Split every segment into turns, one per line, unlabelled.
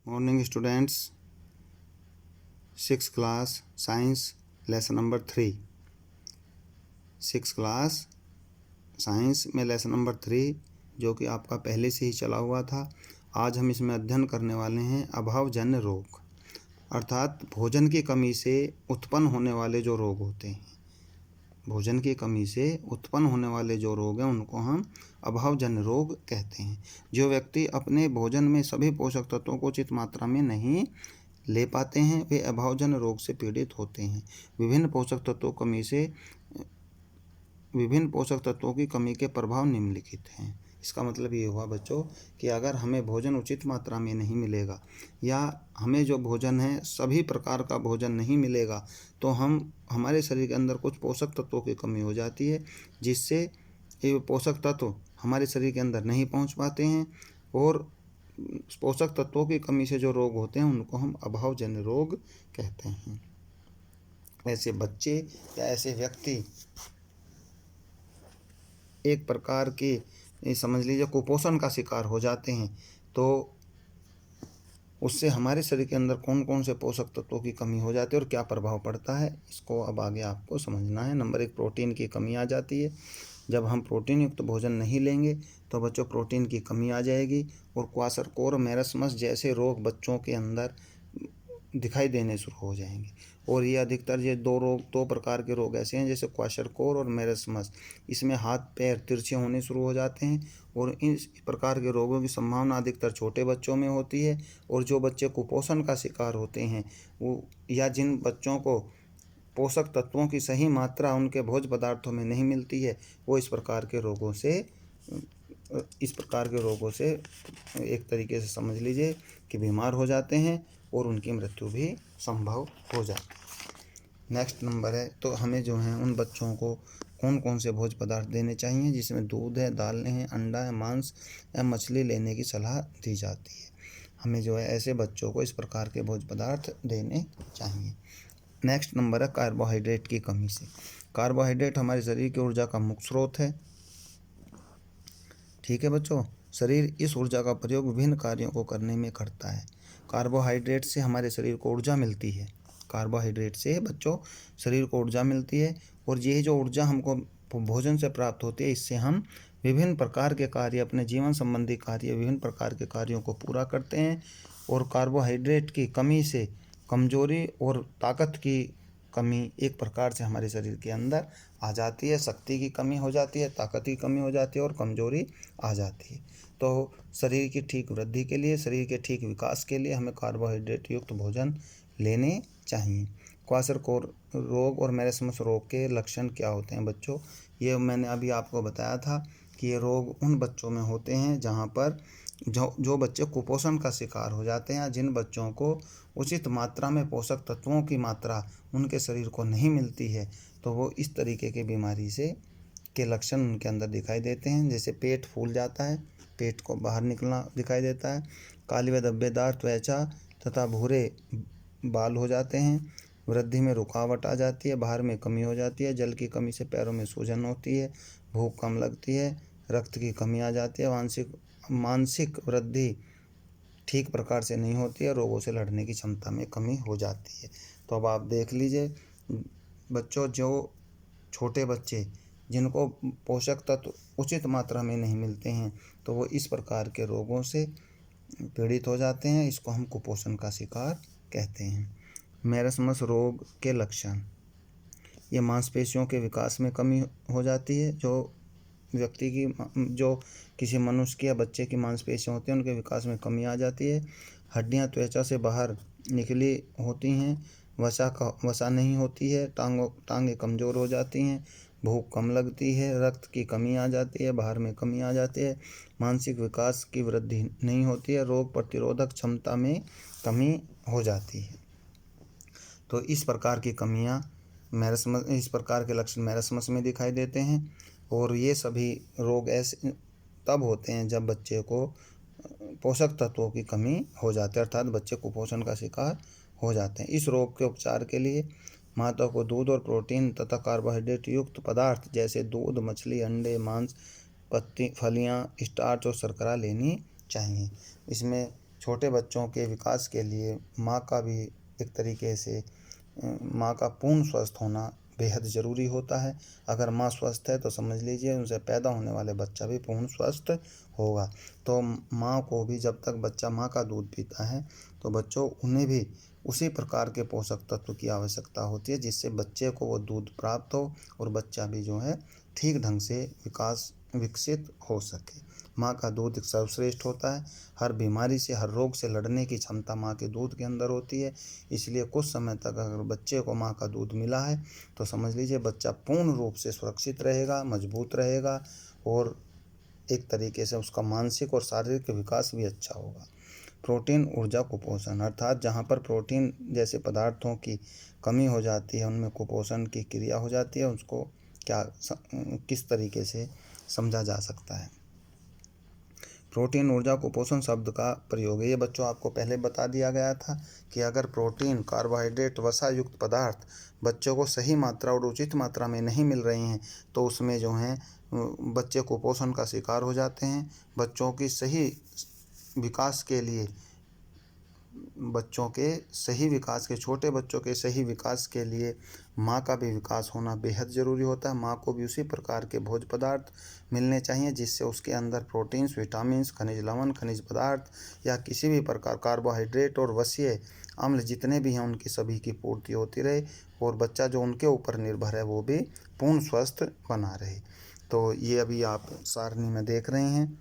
Morning students, 6th class science lesson number 3। 6th class science में lesson number 3 जो कि आपका पहले से ही चला हुआ था। आज हम इसमें अध्ययन करने वाले हैं अभावजन्य रोग, अर्थात भोजन की कमी से उत्पन्न होने वाले जो रोग होते हैं। भोजन की कमी से उत्पन्न होने वाले जो रोग हैं उनको हम अभावजन्य रोग कहते हैं। जो व्यक्ति अपने भोजन में सभी पोषक तत्वों को उचित मात्रा में नहीं ले पाते हैं वे अभावजन्य रोग से पीड़ित होते हैं। विभिन्न पोषक तत्वों की कमी के प्रभाव निम्नलिखित हैं। इसका मतलब ये हुआ बच्चों कि अगर हमें भोजन उचित मात्रा में नहीं मिलेगा या हमें जो भोजन है सभी प्रकार का भोजन नहीं मिलेगा तो हमारे शरीर के अंदर कुछ पोषक तत्वों की कमी हो जाती है, जिससे ये पोषक तत्व हमारे शरीर के अंदर नहीं पहुंच पाते हैं और पोषक तत्वों की कमी से जो रोग होते हैं उनको हम अभावजन्य रोग कहते हैं। ऐसे बच्चे या ऐसे व्यक्ति एक प्रकार के समझ लीजिए कुपोषण का शिकार हो जाते हैं, तो उससे हमारे शरीर के अंदर कौन कौन से पोषक तत्वों की कमी हो जाती है और क्या प्रभाव पड़ता है, इसको अब आगे आपको समझना है। नंबर 1, प्रोटीन की कमी आ जाती है। जब हम प्रोटीन युक्त भोजन नहीं लेंगे तो बच्चों प्रोटीन की कमी आ जाएगी और क्वाशरकोर, मेरस्मस जैसे रोग बच्चों के अंदर दिखाई देने शुरू हो जाएंगे। और ये अधिकतर ये दो प्रकार के रोग ऐसे हैं जैसे क्वाशरकोर और मेरस्मस। इसमें हाथ पैर तिरछे होने शुरू हो जाते हैं और इस प्रकार के रोगों की संभावना अधिकतर छोटे बच्चों में होती है। और जो बच्चे कुपोषण का शिकार होते हैं वो या जिन बच्चों को पोषक तत्वों की सही मात्रा उनके भोज्य पदार्थों में नहीं मिलती है वो इस प्रकार के रोगों से एक तरीके से समझ लीजिए कि बीमार हो जाते हैं और उनकी मृत्यु भी संभव हो जाती है। नेक्स्ट नंबर है, तो हमें जो है उन बच्चों को कौन कौन से भोज्य पदार्थ देने चाहिए जिसमें दूध है, दालें हैं, अंडा है, मांस या मछली लेने की सलाह दी जाती है। हमें जो है ऐसे बच्चों को इस प्रकार के भोज्य पदार्थ देने चाहिए। नेक्स्ट नंबर है कार्बोहाइड्रेट की कमी से। कार्बोहाइड्रेट हमारे शरीर की ऊर्जा का मुख्य स्रोत है। ठीक है बच्चों, शरीर इस ऊर्जा का प्रयोग विभिन्न कार्यों को करने में करता है। कार्बोहाइड्रेट से हमारे शरीर को ऊर्जा मिलती है। कार्बोहाइड्रेट से बच्चों शरीर को ऊर्जा मिलती है और ये जो ऊर्जा हमको भोजन से प्राप्त होती है इससे हम विभिन्न प्रकार के कार्य, अपने जीवन संबंधी कार्य, विभिन्न प्रकार के कार्यों को पूरा करते हैं। और कार्बोहाइड्रेट की कमी से कमजोरी और ताकत की कमी एक प्रकार से हमारे शरीर के अंदर आ जाती है। शक्ति की कमी हो जाती है, ताकत की कमी हो जाती है और कमजोरी आ जाती है। तो शरीर की ठीक वृद्धि के लिए, शरीर के ठीक विकास के लिए हमें कार्बोहाइड्रेट युक्त भोजन लेने चाहिए। क्वाशरकोर रोग और मेरस्मस रोग के लक्षण क्या होते हैं बच्चों, ये मैंने अभी आपको बताया था कि ये रोग उन बच्चों में होते हैं जहाँ पर जो बच्चे कुपोषण का शिकार हो जाते हैं, जिन बच्चों को उचित मात्रा में पोषक तत्वों की मात्रा उनके शरीर को नहीं मिलती है, तो वो इस तरीके की बीमारी के लक्षण उनके अंदर दिखाई देते हैं। जैसे पेट फूल जाता है, पेट को बाहर निकलना दिखाई देता है, काली व धब्बेदार त्वचा तथा भूरे बाल हो जाते हैं, वृद्धि में रुकावट आ जाती है, बाहर में कमी हो जाती है, जल की कमी से पैरों में सूजन होती है, भूख कम लगती है, रक्त की कमी आ जाती है, मानसिक वृद्धि ठीक प्रकार से नहीं होती है, रोगों से लड़ने की क्षमता में कमी हो जाती है। तो अब आप देख लीजिए बच्चों, जो छोटे बच्चे जिनको पोषक तत्व उचित मात्रा में नहीं मिलते हैं तो वो इस प्रकार के रोगों से पीड़ित हो जाते हैं। इसको हम कुपोषण का शिकार कहते हैं। मेरस्मस रोग के लक्षण, ये मांसपेशियों के विकास में कमी हो जाती है। जो किसी मनुष्य की या बच्चे की मांसपेशियां होती हैं उनके विकास में कमी आ जाती है। हड्डियां त्वचा से बाहर निकली होती हैं, वसा नहीं होती है, टांगें कमज़ोर हो जाती हैं, भूख कम लगती है, रक्त की कमी आ जाती है, बाहर में कमी आ जाती है, मानसिक विकास की वृद्धि नहीं होती है, रोग प्रतिरोधक क्षमता में कमी हो जाती है। तो इस प्रकार की कमियां इस प्रकार के लक्षण मेरस्मस में दिखाई देते हैं। और ये सभी रोग ऐसे तब होते हैं जब बच्चे को पोषक तत्वों की कमी हो जाती है, अर्थात बच्चे कुपोषण का शिकार हो जाते हैं। इस रोग के उपचार के लिए माता को दूध और प्रोटीन तथा कार्बोहाइड्रेट युक्त पदार्थ जैसे दूध, मछली, अंडे, मांस, फलियां, स्टार्च और शर्करा लेनी चाहिए। इसमें छोटे बच्चों के विकास के लिए माँ का भी एक तरीके से माँ का पूर्ण स्वस्थ होना बेहद ज़रूरी होता है। अगर माँ स्वस्थ है तो समझ लीजिए उनसे पैदा होने वाले बच्चा भी पूर्ण स्वस्थ होगा। तो माँ को भी जब तक बच्चा माँ का दूध पीता है तो बच्चों उन्हें भी उसी प्रकार के पोषक तत्व की आवश्यकता होती है जिससे बच्चे को वो दूध प्राप्त हो और बच्चा भी जो है ठीक ढंग से विकसित हो सके। माँ का दूध सर्वश्रेष्ठ होता है। हर बीमारी से, हर रोग से लड़ने की क्षमता माँ के दूध के अंदर होती है। इसलिए कुछ समय तक अगर बच्चे को माँ का दूध मिला है तो समझ लीजिए बच्चा पूर्ण रूप से सुरक्षित रहेगा, मजबूत रहेगा और एक तरीके से उसका मानसिक और शारीरिक विकास भी अच्छा होगा। प्रोटीन ऊर्जा कुपोषण, अर्थात जहाँ पर प्रोटीन जैसे पदार्थों की कमी हो जाती है, उनमें कुपोषण की क्रिया हो जाती है, उसको किस तरीके से समझा जा सकता है। प्रोटीन ऊर्जा कुपोषण शब्द का प्रयोग है। ये बच्चों आपको पहले बता दिया गया था कि अगर प्रोटीन, कार्बोहाइड्रेट, वसा युक्त पदार्थ बच्चों को सही मात्रा और उचित मात्रा में नहीं मिल रहे हैं तो उसमें जो है बच्चे कुपोषण का शिकार हो जाते हैं। बच्चों की सही विकास के लिए, छोटे बच्चों के सही विकास के लिए माँ का भी विकास होना बेहद ज़रूरी होता है। माँ को भी उसी प्रकार के भोज्य पदार्थ मिलने चाहिए जिससे उसके अंदर प्रोटीन्स, विटामिन्स, खनिज लवण, खनिज पदार्थ या किसी भी प्रकार कार्बोहाइड्रेट और वसीय अम्ल जितने भी हैं उनकी सभी की पूर्ति होती रहे और बच्चा जो उनके ऊपर निर्भर है वो भी पूर्ण स्वस्थ बना रहे। तो ये अभी आप सारणी में देख रहे हैं।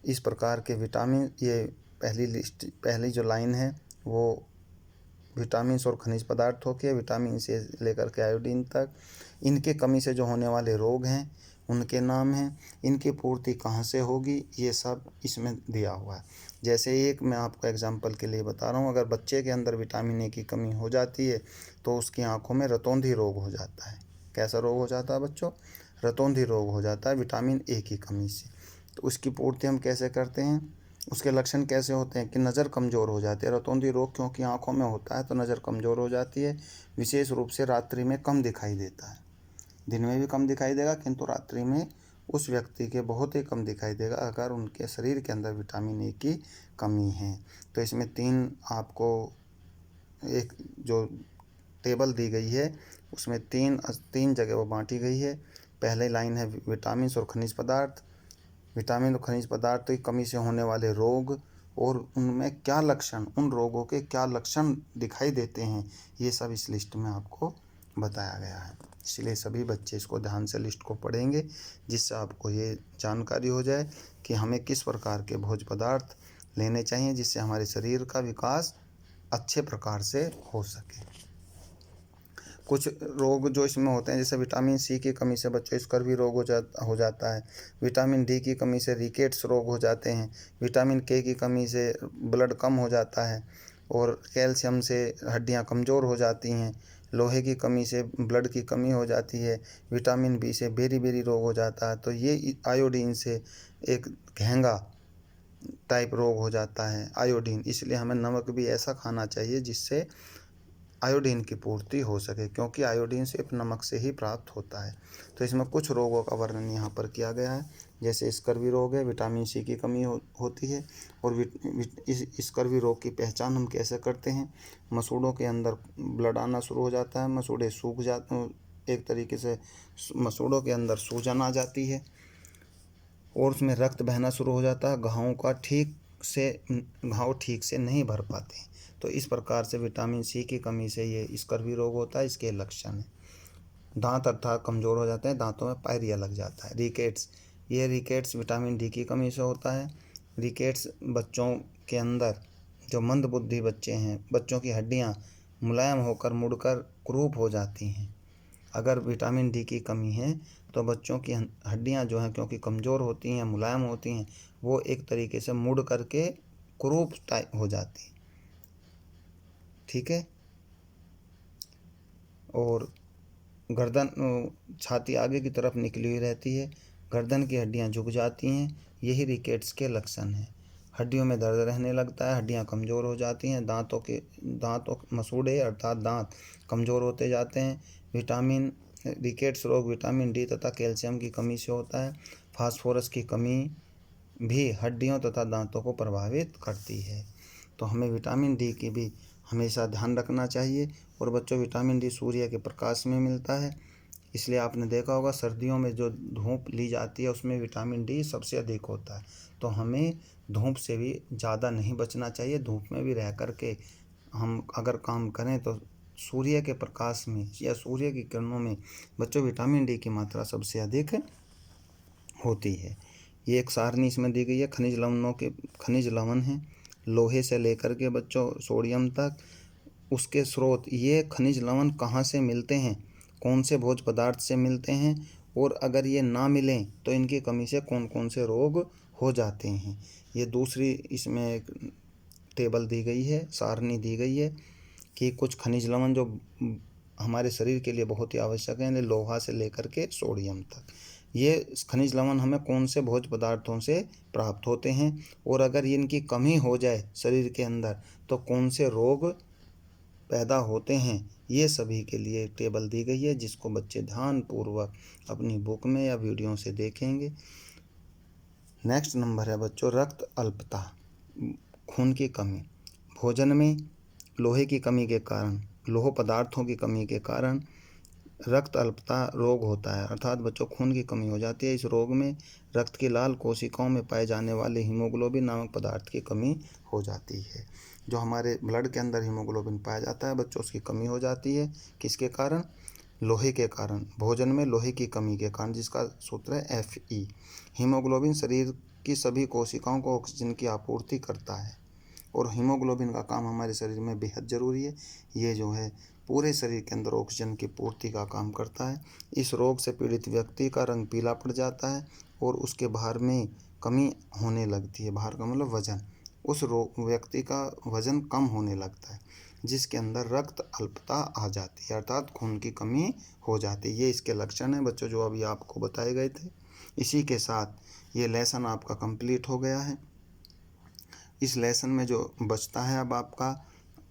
इस प्रकार के विटामिन, ये पहली जो लाइन है वो विटामिन्स और खनिज पदार्थों के, विटामिन से लेकर के आयोडीन तक, इनके कमी से जो होने वाले रोग हैं उनके नाम हैं, इनकी पूर्ति कहाँ से होगी ये सब इसमें दिया हुआ है। जैसे एक मैं आपको एग्जांपल के लिए बता रहा हूँ, अगर बच्चे के अंदर विटामिन ए की कमी हो जाती है तो उसकी आँखों में रतौंधी रोग हो जाता है। कैसा रोग हो जाता है बच्चों? रतौंधी रोग हो जाता है विटामिन ए की कमी से। तो उसकी पूर्ति हम कैसे करते हैं? उसके लक्षण कैसे होते हैं कि नज़र कमज़ोर हो जाती है। रतौंधी रोग क्योंकि आँखों में होता है तो नज़र कमज़ोर हो जाती है। विशेष रूप से रात्रि में कम दिखाई देता है। दिन में भी कम दिखाई देगा किंतु रात्रि में उस व्यक्ति के बहुत ही कम दिखाई देगा अगर उनके शरीर के अंदर विटामिन ए की कमी है। तो इसमें आपको एक जो टेबल दी गई है उसमें तीन जगह वो बांटी गई है। पहले लाइन है विटामिन और खनिज पदार्थ, विटामिन और खनिज पदार्थ की कमी से होने वाले रोग और उनमें क्या लक्षण, उन रोगों के क्या लक्षण दिखाई देते हैं, ये सब इस लिस्ट में आपको बताया गया है। इसलिए सभी बच्चे इसको ध्यान से लिस्ट को पढ़ेंगे जिससे आपको ये जानकारी हो जाए कि हमें किस प्रकार के भोज्य पदार्थ लेने चाहिए जिससे हमारे शरीर का विकास अच्छे प्रकार से हो सके। कुछ रोग जो इसमें होते हैं जैसे विटामिन सी की कमी से बच्चों स्कर्वी रोग हो जाता है। विटामिन डी की कमी से रिकेट्स रोग हो जाते हैं। विटामिन के की कमी से ब्लड कम हो जाता है और कैल्शियम से हड्डियां कमज़ोर हो जाती हैं। लोहे की कमी से ब्लड की कमी हो जाती है। विटामिन बी से बेरी रोग हो जाता है। तो ये आयोडीन से एक घेंगा टाइप रोग हो जाता है आयोडीन। इसलिए हमें नमक भी ऐसा खाना चाहिए जिससे आयोडीन की पूर्ति हो सके क्योंकि आयोडीन सिर्फ नमक से ही प्राप्त होता है। तो इसमें कुछ रोगों का वर्णन यहाँ पर किया गया है। जैसे स्कर्वी रोग है, विटामिन सी की कमी होती है। और इस स्कर्वी रोग की पहचान हम कैसे करते हैं? मसूड़ों के अंदर ब्लड आना शुरू हो जाता है, मसूड़े सूख जाते हैं, एक तरीके से मसूड़ों के अंदर सूजन आ जाती है और उसमें रक्त बहना शुरू हो जाता है। घाव ठीक से नहीं भर पाते। तो इस प्रकार से विटामिन सी की कमी से ये स्कर्वी रोग होता है। इसके लक्षण है दांत अर्थात कमज़ोर हो जाते हैं, दांतों में पायरिया लग जाता है। रिकेट्स विटामिन डी की कमी से होता है। रिकेट्स बच्चों के अंदर जो मंद बुद्धि बच्चे हैं, बच्चों की हड्डियां मुलायम होकर मुड़कर कुरूप हो जाती हैं। अगर विटामिन डी की कमी है तो बच्चों की हड्डियां जो हैं क्योंकि कमज़ोर होती हैं, मुलायम होती हैं, वो एक तरीके से मुड़ करके कुरूप टाइप हो जाती हैं। ठीक है। और गर्दन, छाती आगे की तरफ निकली हुई रहती है, गर्दन की हड्डियां झुक जाती हैं। यही रिकेट्स के लक्षण हैं। हड्डियों में दर्द रहने लगता है, हड्डियां कमज़ोर हो जाती हैं, मसूड़े अर्थात दांत कमज़ोर होते जाते हैं। रिकेट्स रोग विटामिन डी तथा कैल्शियम की कमी से होता है। फास्फोरस की कमी भी हड्डियों तथा दांतों को प्रभावित करती है। तो हमें विटामिन डी की भी हमेशा ध्यान रखना चाहिए। और बच्चों, विटामिन डी सूर्य के प्रकाश में मिलता है, इसलिए आपने देखा होगा सर्दियों में जो धूप ली जाती है उसमें विटामिन डी सबसे अधिक होता है। तो हमें धूप से भी ज़्यादा नहीं बचना चाहिए। धूप में भी रह कर के हम अगर काम करें तो सूर्य के प्रकाश में या सूर्य की किरणों में बच्चों विटामिन डी की मात्रा सबसे अधिक होती है। ये एक सारणी इसमें दी गई है। खनिज लवण हैं, लोहे से लेकर के बच्चों सोडियम तक। उसके स्रोत, ये खनिज लवण कहाँ से मिलते हैं, कौन से भोज्य पदार्थ से मिलते हैं, और अगर ये ना मिलें तो इनकी कमी से कौन कौन से रोग हो जाते हैं। ये दूसरी इसमें एक टेबल दी गई है, सारणी दी गई है कि कुछ खनिज लवण जो हमारे शरीर के लिए बहुत ही आवश्यक है, लोहा से लेकर के सोडियम तक। ये खनिज लवण हमें कौन से भोज्य पदार्थों से प्राप्त होते हैं, और अगर इनकी कमी हो जाए शरीर के अंदर तो कौन से रोग पैदा होते हैं। ये सभी के लिए एक टेबल दी गई है, जिसको बच्चे ध्यानपूर्वक अपनी बुक में या वीडियो से देखेंगे। नेक्स्ट नंबर है बच्चों रक्त अल्पता, खून की कमी। भोजन में लोहे की कमी के कारण, लोह पदार्थों की कमी के कारण रक्त अल्पता रोग होता है, अर्थात बच्चों खून की कमी हो जाती है। इस रोग में रक्त की लाल कोशिकाओं में पाए जाने वाले हीमोग्लोबिन नामक पदार्थ की कमी हो जाती है। जो हमारे ब्लड के अंदर हीमोग्लोबिन पाया जाता है बच्चों, उसकी कमी हो जाती है। किसके कारण? लोहे के कारण, भोजन में लोहे की कमी के कारण, जिसका सूत्र है Fe। हीमोग्लोबिन शरीर की सभी कोशिकाओं को ऑक्सीजन की आपूर्ति करता है, और हीमोग्लोबिन का काम हमारे शरीर में बेहद ज़रूरी है। ये जो है पूरे शरीर के अंदर ऑक्सीजन की पूर्ति का काम करता है। इस रोग से पीड़ित व्यक्ति का रंग पीला पड़ जाता है और उसके भार में कमी होने लगती है। भार का मतलब वजन। उस व्यक्ति का वजन कम होने लगता है, जिसके अंदर रक्त अल्पता आ जाती है, अर्थात खून की कमी हो जाती है। ये इसके लक्षण हैं बच्चों, जो अभी आपको बताए गए थे। इसी के साथ ये लेसन आपका कंप्लीट हो गया है। इस लेसन में जो बचता है अब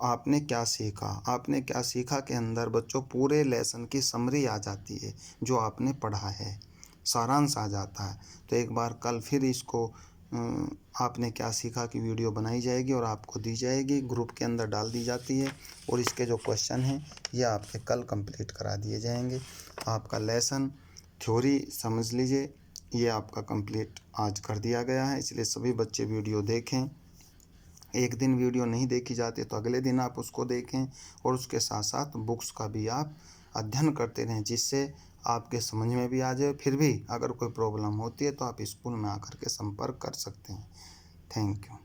आपने क्या सीखा के अंदर बच्चों पूरे लेसन की समरी आ जाती है, जो आपने पढ़ा है, सारांश आ जाता है। तो एक बार कल फिर इसको आपने क्या सीखा की वीडियो बनाई जाएगी और आपको दी जाएगी, ग्रुप के अंदर डाल दी जाती है, और इसके जो क्वेश्चन हैं ये आपके कल कंप्लीट करा दिए जाएंगे। आपका लेसन थ्योरी समझ लीजिए, ये आपका कंप्लीट आज कर दिया गया है। इसलिए सभी बच्चे वीडियो देखें। एक दिन वीडियो नहीं देखी जाती तो अगले दिन आप उसको देखें, और उसके साथ साथ बुक्स का भी आप अध्ययन करते रहें, जिससे आपके समझ में भी आ जाए। फिर भी अगर कोई प्रॉब्लम होती है तो आप स्कूल में आकर के संपर्क कर सकते हैं। Thank you.